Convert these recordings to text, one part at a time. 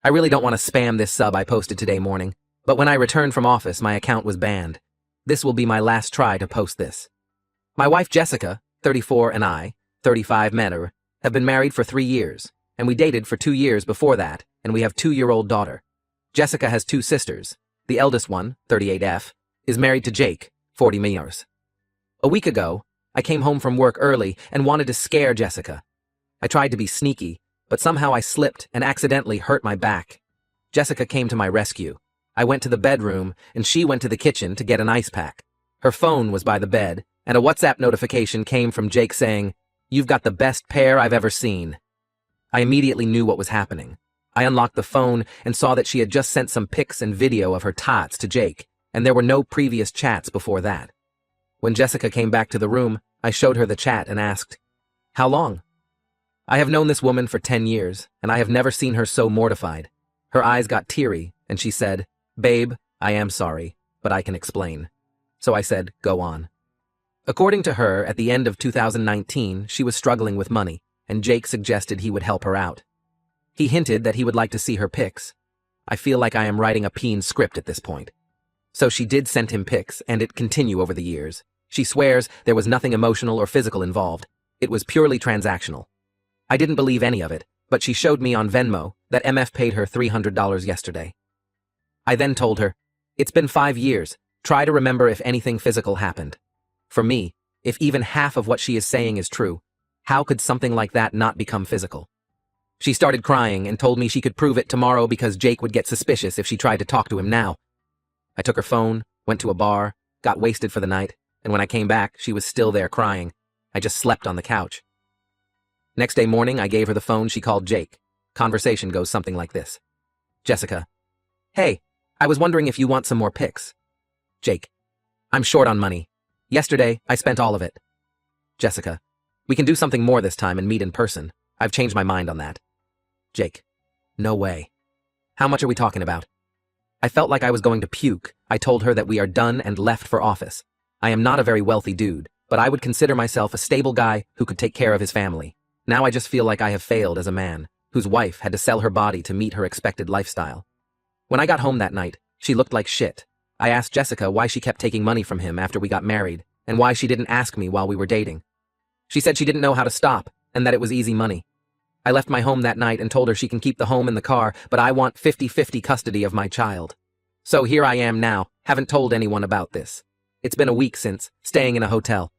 I really don't want to spam this sub I posted today morning, but when I returned from office, my account was banned. This will be my last try to post this. My wife Jessica, 34, and I, 35, met her, have been married for 3 years, and we dated for 2 years before that, and we have 2-year-old daughter. Jessica has 2 sisters. The eldest one, 38F, is married to Jake, 40 years. A week ago, I came home from work early and wanted to scare Jessica. I tried to be sneaky, but somehow I slipped and accidentally hurt my back. Jessica came to my rescue. I went to the bedroom, and she went to the kitchen to get an ice pack. Her phone was by the bed, and a WhatsApp notification came from Jake saying, "You've got the best pair I've ever seen." I immediately knew what was happening. I unlocked the phone and saw that she had just sent some pics and video of her tots to Jake, and there were no previous chats before that. When Jessica came back to the room, I showed her the chat and asked, "How long?" I have known this woman for 10 years, and I have never seen her so mortified. Her eyes got teary, and she said, "Babe, I am sorry, but I can explain." So I said, "Go on." According to her, at the end of 2019, she was struggling with money, and Jake suggested he would help her out. He hinted that he would like to see her pics. I feel like I am writing a peen script at this point. So she did send him pics, and it continued over the years. She swears there was nothing emotional or physical involved. It was purely transactional. I didn't believe any of it, but she showed me on Venmo that MF paid her $300 yesterday. I then told her, "It's been 5 years. Try to remember if anything physical happened." For me, if even half of what she is saying is true, how could something like that not become physical? She started crying and told me she could prove it tomorrow because Jake would get suspicious if she tried to talk to him now. I took her phone, went to a bar, got wasted for the night, and when I came back, she was still there crying. I just slept on the couch. Next day morning, I gave her the phone. She called Jake. Conversation goes something like this. "Jessica, hey, I was wondering if you want some more pics." Jake, "I'm short on money. Yesterday, I spent all of it." Jessica, "We can do something more this time and meet in person. I've changed my mind on that." Jake, "No way. How much are we talking about?" I felt like I was going to puke. I told her that we are done and left for office. I am not a very wealthy dude, but I would consider myself a stable guy who could take care of his family. Now I just feel like I have failed as a man, whose wife had to sell her body to meet her expected lifestyle. When I got home that night, she looked like shit. I asked Jessica why she kept taking money from him after we got married, and why she didn't ask me while we were dating. She said she didn't know how to stop, and that it was easy money. I left my home that night and told her she can keep the home and the car, but I want 50-50 custody of my child. So here I am now, haven't told anyone about this. It's been a week since, staying in a hotel.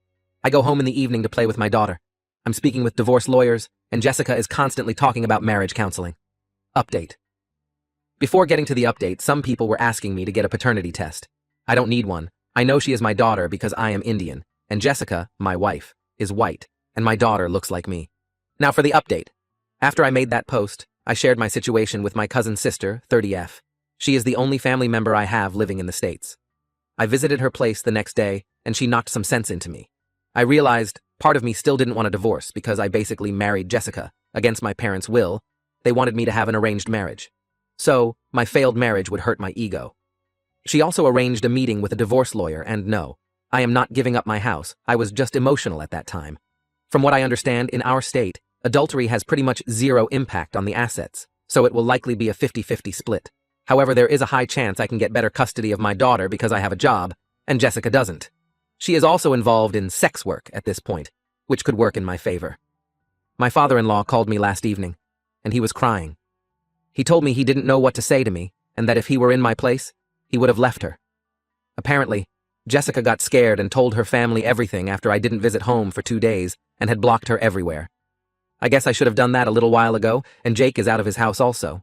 I go home in the evening to play with my daughter. I'm speaking with divorce lawyers, and Jessica is constantly talking about marriage counseling. Update. Before getting to the update, some people were asking me to get a paternity test. I don't need one. I know she is my daughter because I am Indian, and Jessica, my wife, is white, and my daughter looks like me. Now for the update. After I made that post, I shared my situation with my cousin's sister, 30F. She is the only family member I have living in the States. I visited her place the next day, and she knocked some sense into me. I realized part of me still didn't want a divorce because I basically married Jessica against my parents' will. They wanted me to have an arranged marriage. So, my failed marriage would hurt my ego. She also arranged a meeting with a divorce lawyer, and no, I am not giving up my house. I was just emotional at that time. From what I understand, in our state, adultery has pretty much zero impact on the assets, so it will likely be a 50-50 split. However, there is a high chance I can get better custody of my daughter because I have a job, and Jessica doesn't. She is also involved in sex work at this point, which could work in my favor. My father-in-law called me last evening, and he was crying. He told me he didn't know what to say to me, and that if he were in my place, he would have left her. Apparently, Jessica got scared and told her family everything after I didn't visit home for 2 days and had blocked her everywhere. I guess I should have done that a little while ago, and Jake is out of his house also.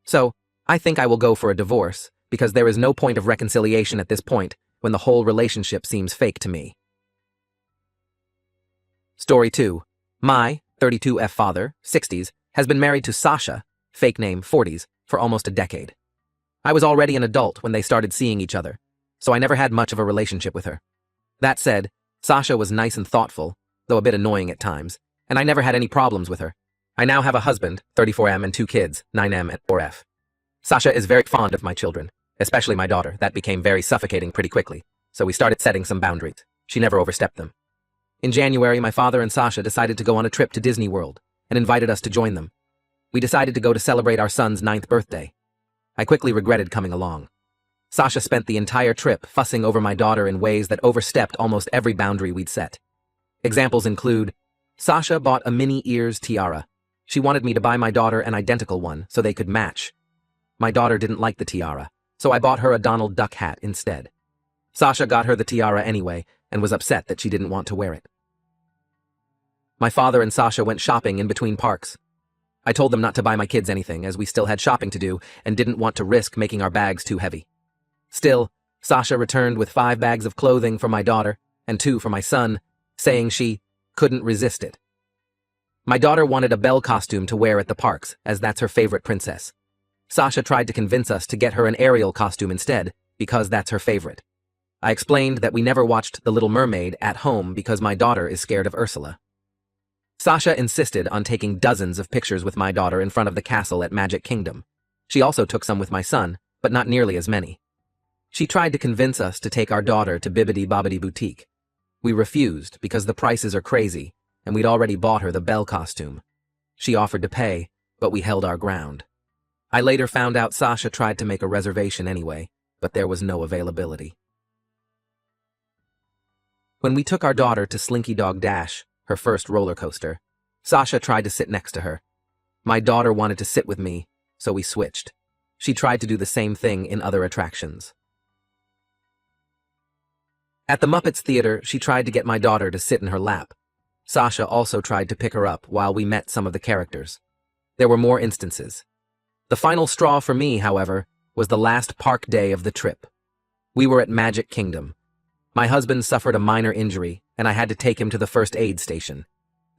So, I think I will go for a divorce, because there is no point of reconciliation at this point when the whole relationship seems fake to me. Story 2. My 32F father, 60s, has been married to Sasha, fake name 40s, for almost a decade. I was already an adult when they started seeing each other, so I never had much of a relationship with her. That said, Sasha was nice and thoughtful, though a bit annoying at times, and I never had any problems with her. I now have a husband, 34M, and 2 kids, 9M and 4F. Sasha is very fond of my children, especially my daughter. That became very suffocating pretty quickly, so we started setting some boundaries. She never overstepped them. In January, my father and Sasha decided to go on a trip to Disney World and invited us to join them. We decided to go to celebrate our son's 9th birthday. I quickly regretted coming along. Sasha spent the entire trip fussing over my daughter in ways that overstepped almost every boundary we'd set. Examples include, Sasha bought a mini ears tiara. She wanted me to buy my daughter an identical one so they could match. My daughter didn't like the tiara, so I bought her a Donald Duck hat instead. Sasha got her the tiara anyway and was upset that she didn't want to wear it. My father and Sasha went shopping in between parks. I told them not to buy my kids anything as we still had shopping to do and didn't want to risk making our bags too heavy. Still, Sasha returned with 5 bags of clothing for my daughter and 2 for my son, saying she couldn't resist it. My daughter wanted a Belle costume to wear at the parks, as that's her favorite princess. Sasha tried to convince us to get her an Ariel costume instead, because that's her favorite. I explained that we never watched The Little Mermaid at home because my daughter is scared of Ursula. Sasha insisted on taking dozens of pictures with my daughter in front of the castle at Magic Kingdom. She also took some with my son, but not nearly as many. She tried to convince us to take our daughter to Bibbidi Bobbidi Boutique. We refused because the prices are crazy, and we'd already bought her the Belle costume. She offered to pay, but we held our ground. I later found out Sasha tried to make a reservation anyway, but there was no availability. When we took our daughter to Slinky Dog Dash, her first roller coaster, Sasha tried to sit next to her. My daughter wanted to sit with me, so we switched. She tried to do the same thing in other attractions. At the Muppets Theater, she tried to get my daughter to sit in her lap. Sasha also tried to pick her up while we met some of the characters. There were more instances. The final straw for me, however, was the last park day of the trip. We were at Magic Kingdom. My husband suffered a minor injury, and I had to take him to the first aid station.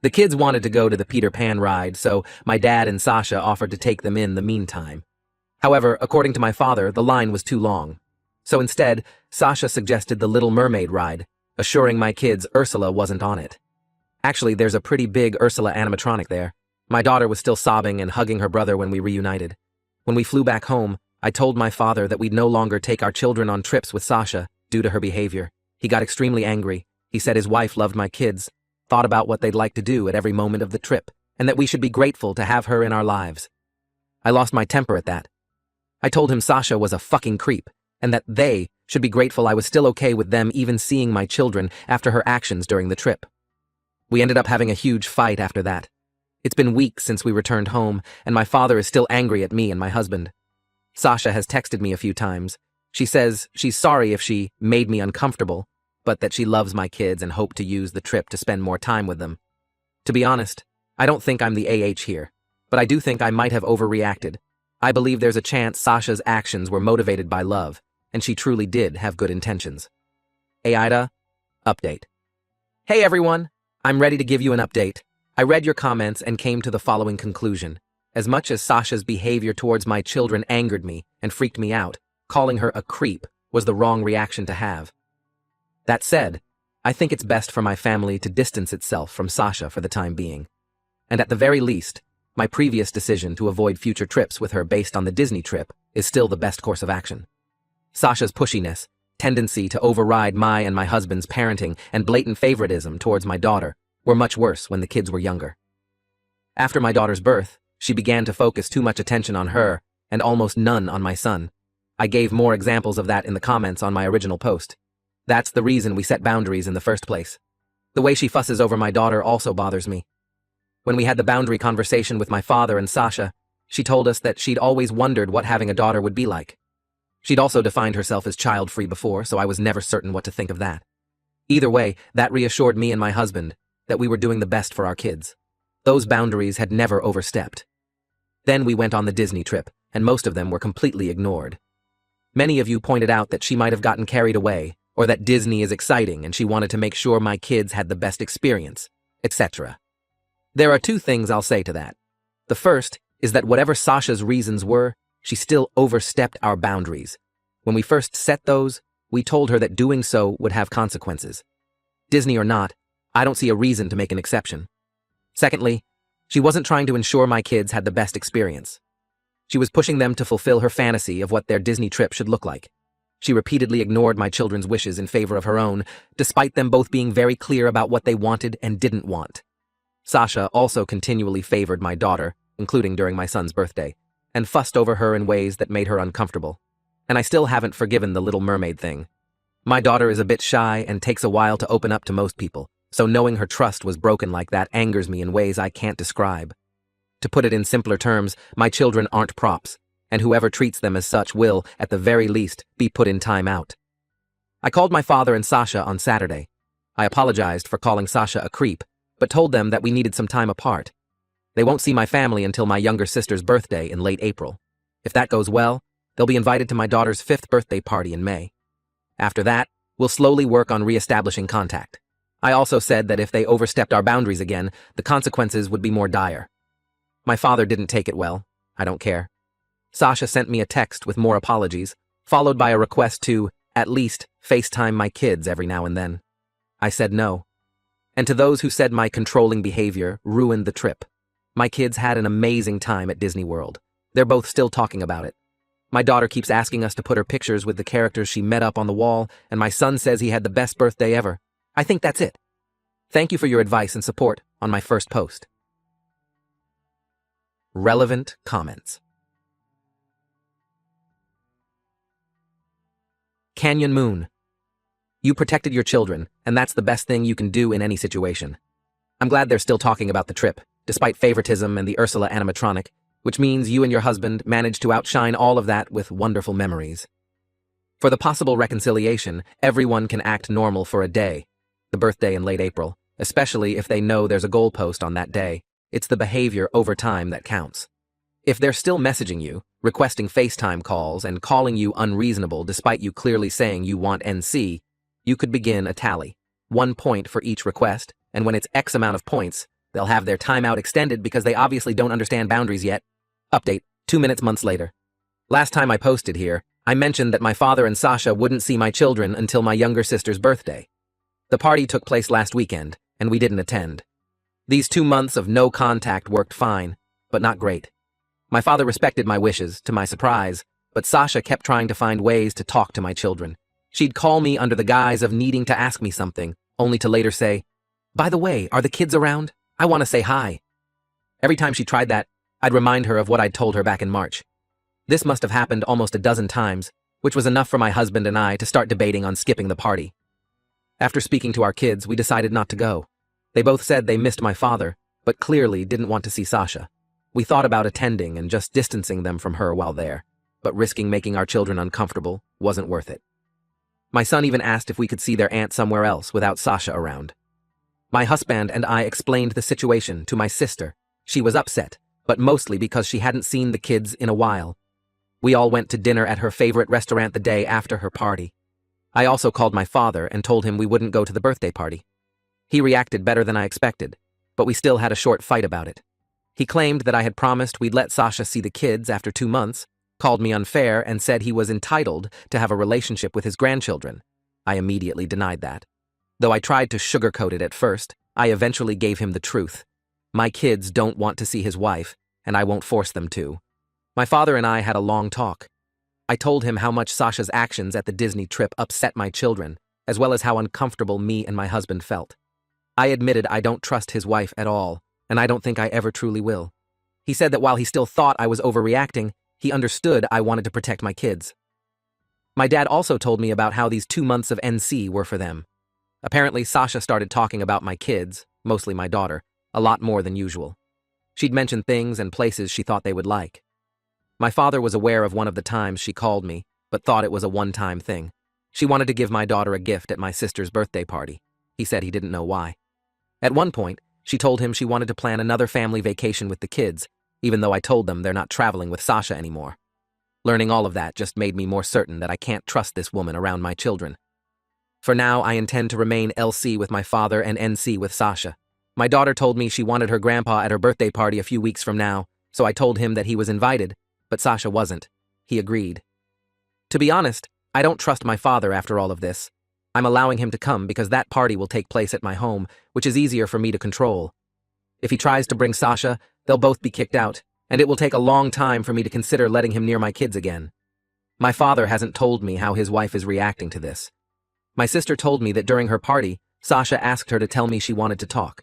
The kids wanted to go to the Peter Pan ride, so my dad and Sasha offered to take them in the meantime. However, according to my father, the line was too long. So instead, Sasha suggested the Little Mermaid ride, assuring my kids Ursula wasn't on it. Actually, there's a pretty big Ursula animatronic there. My daughter was still sobbing and hugging her brother when we reunited. When we flew back home, I told my father that we'd no longer take our children on trips with Sasha due to her behavior. He got extremely angry. He said his wife loved my kids, thought about what they'd like to do at every moment of the trip, and that we should be grateful to have her in our lives. I lost my temper at that. I told him Sasha was a fucking creep, and that they should be grateful I was still okay with them even seeing my children after her actions during the trip. We ended up having a huge fight after that. It's been weeks since we returned home, and my father is still angry at me and my husband. Sasha has texted me a few times. She says she's sorry if she made me uncomfortable, but that she loves my kids and hoped to use the trip to spend more time with them. To be honest, I don't think I'm the AH here, but I do think I might have overreacted. I believe there's a chance Sasha's actions were motivated by love, and she truly did have good intentions. Aida, update. Hey everyone, I'm ready to give you an update. I read your comments and came to the following conclusion. As much as Sasha's behavior towards my children angered me and freaked me out, calling her a creep was the wrong reaction to have. That said, I think it's best for my family to distance itself from Sasha for the time being. And at the very least, my previous decision to avoid future trips with her based on the Disney trip is still the best course of action. Sasha's pushiness, tendency to override my and my husband's parenting, and blatant favoritism towards my daughter were much worse when the kids were younger. After my daughter's birth, she began to focus too much attention on her and almost none on my son. I gave more examples of that in the comments on my original post. That's the reason we set boundaries in the first place. The way she fusses over my daughter also bothers me. When we had the boundary conversation with my father and Sasha, she told us that she'd always wondered what having a daughter would be like. She'd also defined herself as child-free before, so I was never certain what to think of that. Either way, that reassured me and my husband that we were doing the best for our kids. Those boundaries had never overstepped. Then we went on the Disney trip, and most of them were completely ignored. Many of you pointed out that she might have gotten carried away, or that Disney is exciting and she wanted to make sure my kids had the best experience, etc. There are 2 things I'll say to that. The first is that whatever Sasha's reasons were, she still overstepped our boundaries. When we first set those, we told her that doing so would have consequences. Disney or not, I don't see a reason to make an exception. Secondly, she wasn't trying to ensure my kids had the best experience. She was pushing them to fulfill her fantasy of what their Disney trip should look like. She repeatedly ignored my children's wishes in favor of her own, despite them both being very clear about what they wanted and didn't want. Sasha also continually favored my daughter, including during my son's birthday, and fussed over her in ways that made her uncomfortable. And I still haven't forgiven the Little Mermaid thing. My daughter is a bit shy and takes a while to open up to most people, so knowing her trust was broken like that angers me in ways I can't describe. To put it in simpler terms, my children aren't props, and whoever treats them as such will, at the very least, be put in time out. I called my father and Sasha on Saturday. I apologized for calling Sasha a creep, but told them that we needed some time apart. They won't see my family until my younger sister's birthday in late April. If that goes well, they'll be invited to my daughter's 5th birthday party in May. After that, we'll slowly work on re-establishing contact. I also said that if they overstepped our boundaries again, the consequences would be more dire. My father didn't take it well. I don't care. Sasha sent me a text with more apologies, followed by a request to, at least, FaceTime my kids every now and then. I said no. And to those who said my controlling behavior ruined the trip, my kids had an amazing time at Disney World. They're both still talking about it. My daughter keeps asking us to put her pictures with the characters she met up on the wall, and my son says he had the best birthday ever. I think that's it. Thank you for your advice and support on my first post. Relevant comments. Canyon Moon. You protected your children, and that's the best thing you can do in any situation. I'm glad they're still talking about the trip, despite favoritism and the Ursula animatronic, which means you and your husband managed to outshine all of that with wonderful memories. For the possible reconciliation, everyone can act normal for a day, the birthday in late April, especially if they know there's a goalpost on that day. It's the behavior over time that counts. If they're still messaging you, requesting FaceTime calls, and calling you unreasonable despite you clearly saying you want NC, you could begin a tally. 1 point for each request, and when it's X amount of points, they'll have their timeout extended because they obviously don't understand boundaries yet. Update, 2 months later. Last time I posted here, I mentioned that my father and Sasha wouldn't see my children until my younger sister's birthday. The party took place last weekend, and we didn't attend. These 2 months of no contact worked fine, but not great. My father respected my wishes, to my surprise, but Sasha kept trying to find ways to talk to my children. She'd call me under the guise of needing to ask me something, only to later say, "By the way, are the kids around? I want to say hi." Every time she tried that, I'd remind her of what I'd told her back in March. This must have happened almost a dozen times, which was enough for my husband and I to start debating on skipping the party. After speaking to our kids, we decided not to go. They both said they missed my father, but clearly didn't want to see Sasha. We thought about attending and just distancing them from her while there, but risking making our children uncomfortable wasn't worth it. My son even asked if we could see their aunt somewhere else without Sasha around. My husband and I explained the situation to my sister. She was upset, but mostly because she hadn't seen the kids in a while. We all went to dinner at her favorite restaurant the day after her party. I also called my father and told him we wouldn't go to the birthday party. He reacted better than I expected, but we still had a short fight about it. He claimed that I had promised we'd let Sasha see the kids after 2 months, called me unfair, and said he was entitled to have a relationship with his grandchildren. I immediately denied that. Though I tried to sugarcoat it at first, I eventually gave him the truth. My kids don't want to see his wife, and I won't force them to. My father and I had a long talk. I told him how much Sasha's actions at the Disney trip upset my children, as well as how uncomfortable me and my husband felt. I admitted I don't trust his wife at all, and I don't think I ever truly will. He said that while he still thought I was overreacting, he understood I wanted to protect my kids. My dad also told me about how these 2 months of NC were for them. Apparently, Sasha started talking about my kids, mostly my daughter, a lot more than usual. She'd mention things and places she thought they would like. My father was aware of one of the times she called me, but thought it was a one-time thing. She wanted to give my daughter a gift at my sister's birthday party. He said he didn't know why. At one point, she told him she wanted to plan another family vacation with the kids, even though I told them they're not traveling with Sasha anymore. Learning all of that just made me more certain that I can't trust this woman around my children. For now, I intend to remain LC with my father and NC with Sasha. My daughter told me she wanted her grandpa at her birthday party a few weeks from now, so I told him that he was invited, but Sasha wasn't. He agreed. To be honest, I don't trust my father after all of this. I'm allowing him to come because that party will take place at my home, which is easier for me to control. If he tries to bring Sasha, they'll both be kicked out, and it will take a long time for me to consider letting him near my kids again. My father hasn't told me how his wife is reacting to this. My sister told me that during her party, Sasha asked her to tell me she wanted to talk.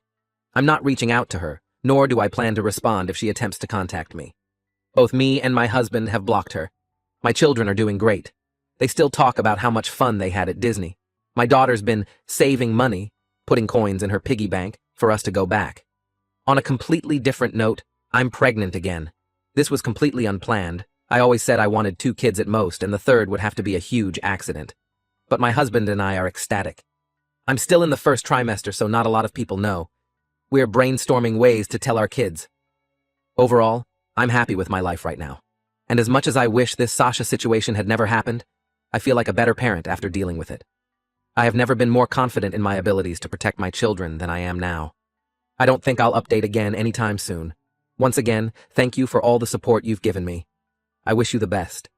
I'm not reaching out to her, nor do I plan to respond if she attempts to contact me. Both me and my husband have blocked her. My children are doing great. They still talk about how much fun they had at Disney. My daughter's been saving money, putting coins in her piggy bank, for us to go back. On a completely different note, I'm pregnant again. This was completely unplanned. I always said I wanted 2 kids at most, and the third would have to be a huge accident. But my husband and I are ecstatic. I'm still in the first trimester, so not a lot of people know. We're brainstorming ways to tell our kids. Overall, I'm happy with my life right now. And as much as I wish this Sasha situation had never happened, I feel like a better parent after dealing with it. I have never been more confident in my abilities to protect my children than I am now. I don't think I'll update again anytime soon. Once again, thank you for all the support you've given me. I wish you the best.